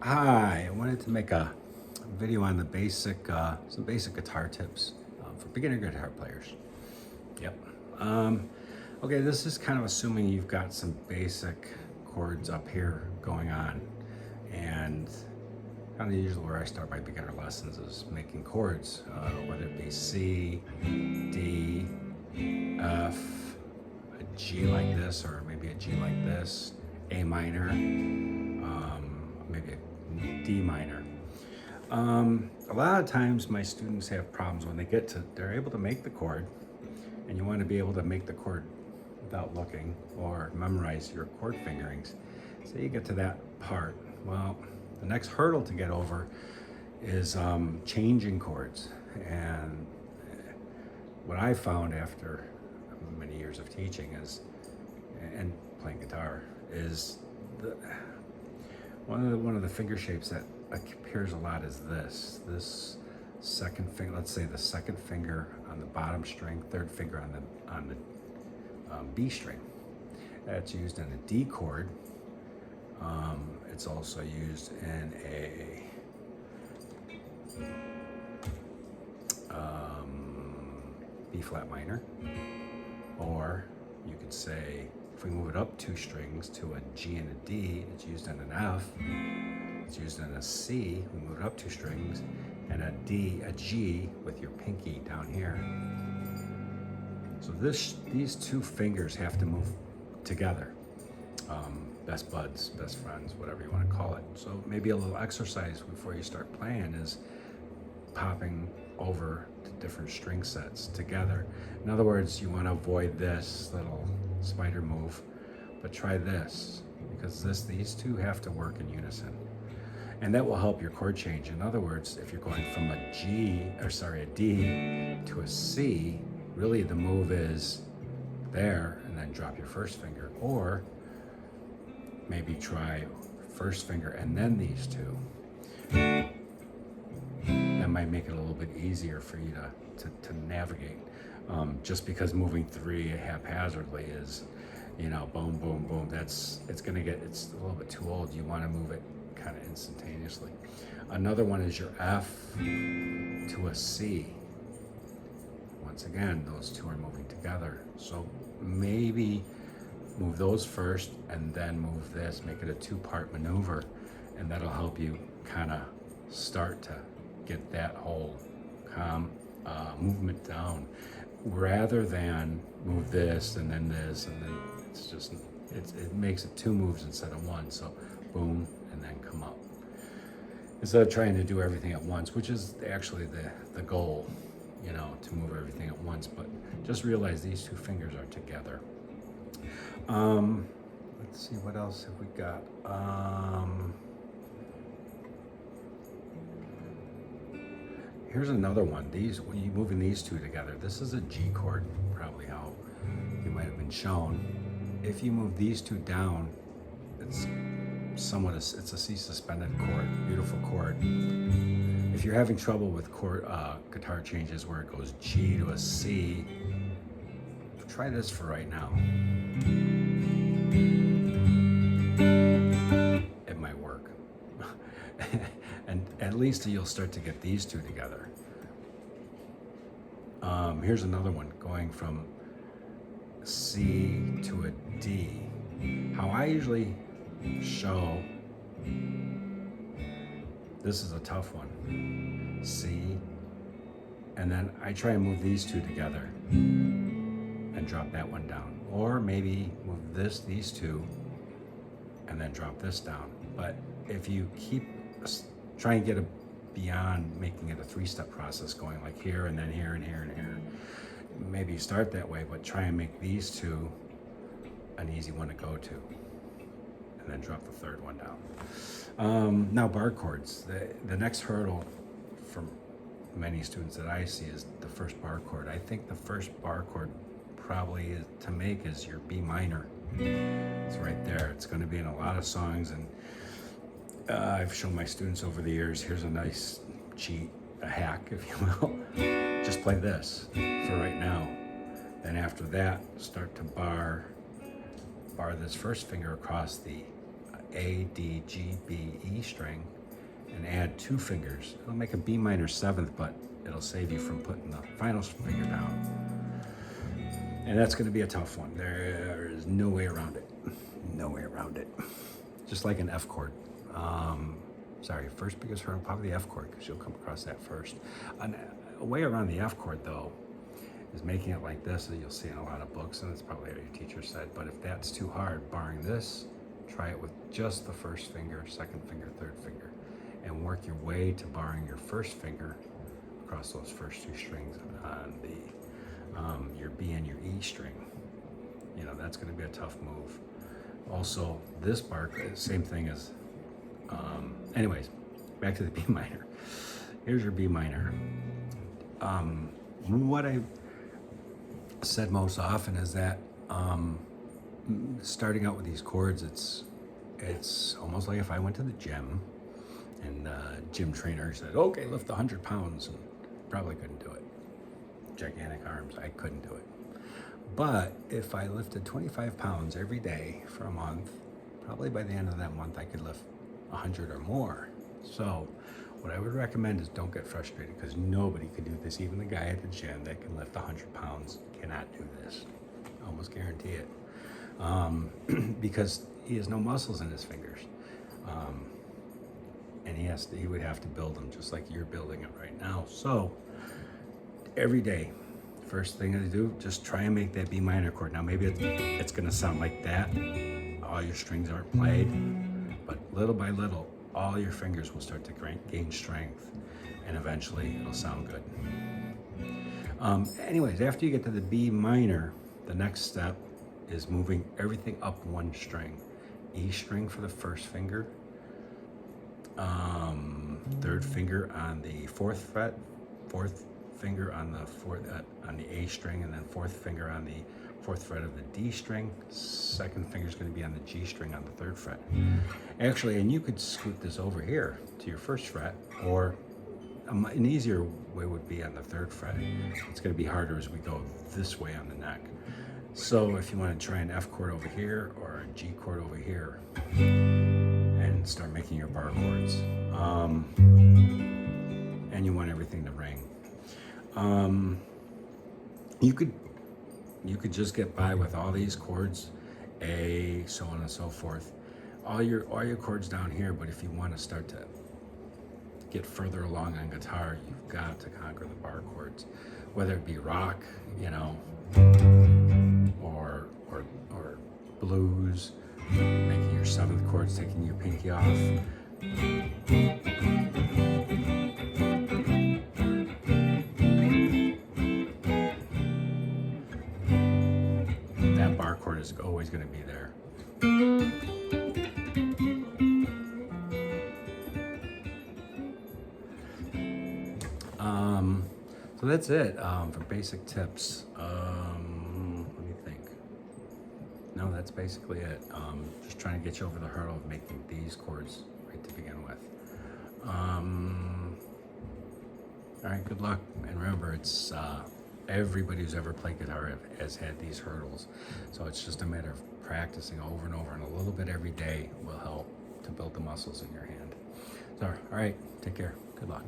Hi, I wanted to make a video on the some basic guitar tips for beginner guitar players. Yep. Um, okay, this is kind of assuming you've got some basic chords up here going on. And kind of usually where I start my beginner lessons is making chords, whether it be C, D, F, a G like this, or maybe a G like this, A minor, maybe a D minor. A lot of times my students have problems when they're able to make the chord, and you want to be able to make the chord without looking or memorize your chord fingerings. So you get to that part. Well, the next hurdle to get over is changing chords. And what I found after many years of teaching and playing guitar is one of the finger shapes that appears a lot is this second finger. Let's say the second finger on the bottom string, third finger on the B string. That's used in a D chord. It's also used in a B flat minor, or you could say if we move it up two strings to a G and a D, it's used in an F. It's used in a C. We move it up two strings, and a D, a G with your pinky down here. So these two fingers have to move together. Best buds, best friends, whatever you want to call it. So maybe a little exercise before you start playing is popping over to different string sets together. In other words, you want to avoid this little spider move, but try this, because these two have to work in unison. And that will help your chord change. In other words, if you're going from a D to a C, really the move is there and then drop your first finger. Or maybe try first finger and then these two. That might make it a little bit easier for you to navigate. Just because moving three haphazardly is, boom, boom, boom, it's a little bit too old. You want to move it kind of instantaneously. Another one is your F to a C. Once again, those two are moving together. So maybe move those first and then move this, make it a two-part maneuver, and that'll help you kind of start to get that whole movement down, rather than move this and then this, and then it makes it two moves instead of one. So boom, and then come up, instead of trying to do everything at once, which is actually the goal, to move everything at once. But just realize these two fingers are together. Let's see, what else have we got? Here's another one. When you're moving these two together, this is a G chord, probably how you might have been shown. If you move these two down, it's a C suspended chord, beautiful chord. If you're having trouble with guitar changes where it goes G to a C, try this for right now. It might work. And at least you'll start to get these two together. Here's another one, going from C to a D. How I usually show, this is a tough one, C, and then I try and move these two together and drop that one down. Or maybe move these two, and then drop this down. But if you try and get beyond making it a three-step process, going like here and then here and here and here, maybe start that way, but try and make these two an easy one to go to, and then drop the third one down. Now bar chords. The next hurdle for many students that I see is the first bar chord. I think the first bar chord probably to make is your B minor. It's right there. It's going to be in a lot of songs, and I've shown my students over the years, here's a nice cheat, a hack, if you will. Just play this for right now. Then after that, start to bar this first finger across the A, D, G, B, E string and add 2 fingers. It'll make a B minor 7th, but it'll save you from putting the final finger down. And that's going to be a tough one. There is no way around it. No way around it. Just like an F chord. Sorry, first biggest hurdle, probably the F chord, because you'll come across that first. A way around the F chord, though, is making it like this, that you'll see in a lot of books, and it's probably what your teacher said. But if that's too hard, barring this, try it with just the first finger, second finger, third finger, and work your way to barring your first finger across those first 2 strings on the your B and your E string. You know, that's going to be a tough move. Also, this bar, same thing as. Anyways, back to the B minor. Here's your B minor. What I said most often is that starting out with these chords, it's almost like if I went to the gym and the gym trainer said, okay, lift 100 pounds, and probably couldn't do it. Gigantic arms, I couldn't do it. But if I lifted 25 pounds every day for a month, probably by the end of that month I could lift 100 or more. So what I would recommend is don't get frustrated, because nobody can do this. Even the guy at the gym that can lift 100 pounds cannot do this. I almost guarantee it. Because he has no muscles in his fingers. And he would have to build them just like you're building it right now. So every day, first thing to do, just try and make that B minor chord. Now maybe it's gonna sound like that. All your strings aren't played, but little by little, all your fingers will start to gain strength, and eventually it'll sound good. Anyways, after you get to the B minor, the next step is moving everything up 1 string. E string for the first finger, 3rd finger on the 4th fret, 4th finger on the A string, and then 4th finger on the 4th fret of the D string. 2nd finger is going to be on the G string on the 3rd fret. Actually, and you could scoot this over here to your 1st fret, or an easier way would be on the 3rd fret. It's going to be harder as we go this way on the neck. So if you want to try an F chord over here or a G chord over here, and start making your bar chords, and you want everything to ring. You could just get by with all these chords, A, so on and so forth. All your chords down here, but if you want to start to get further along on guitar, you've got to conquer the bar chords, whether it be rock, you know, or blues, making your 7th chords, taking your pinky off. That bar chord is always going to be there. So that's it for basic tips. Let me think. No, that's basically it. Just trying to get you over the hurdle of making these chords right to begin with. All right, good luck. And remember, it's everybody who's ever played guitar has had these hurdles. So it's just a matter of practicing over and over, and a little bit every day will help to build the muscles in your hand. So, all right, take care. Good luck.